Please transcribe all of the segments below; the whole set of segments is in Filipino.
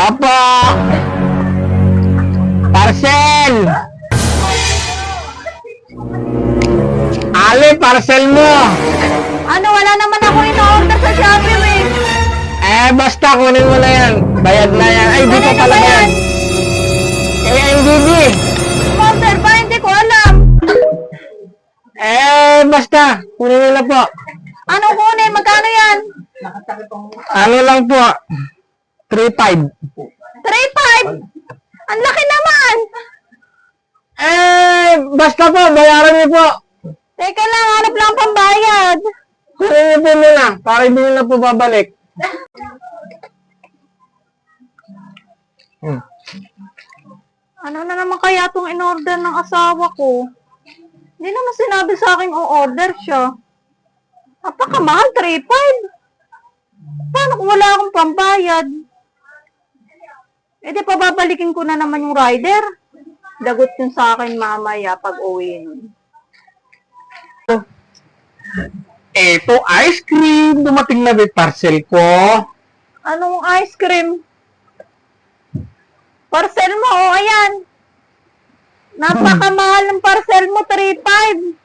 Opo! Parcel! Ali, parcel mo! Ano, wala naman ako in-order sa Shopee, eh. Basta kunin mo na yan. Bayad na yan. Ay, dito Ano pala ba yan. yan? MDB. Order ba? Hindi ko alam. Basta. Kunin mo na po. Ano kunin? Magkano yan? Ano lang po? 3.5. 3.5? Ang laki naman. Basta po. Bayaran niyo po. Teka lang, hanap lang ang pambayad. Kunin niyo po muna. Para hindi na po babalik. Ano na naman kaya itong in-order ng asawa ko? Hindi naman sinabi sa akin o-order siya. Napakamahal, 3.5. Paano kung wala akong pambayad? Di pababalikin ko na naman yung rider. Lagot yun sa akin mamaya pag uwi nun. Eto, ice cream. Dumating na may parcel ko. Anong ice cream? Parcel mo, ayan. Napakamahal ng parcel mo, 3.5.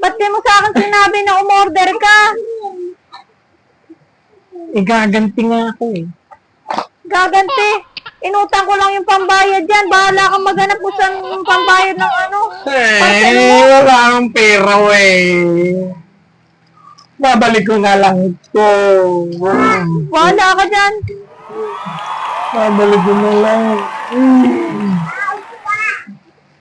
Ba't di mo sa akin sinabi na umorder ka? Gaganti nga ako eh. Gaganti. Inutang ko lang yung pambayad yan. Bahala kang maghanap mo sa pambayad ng ano. Parcel mo. Wala akong pera eh. Babalik ko na lang ito. Bahala ka dyan. Babalik ko na lang.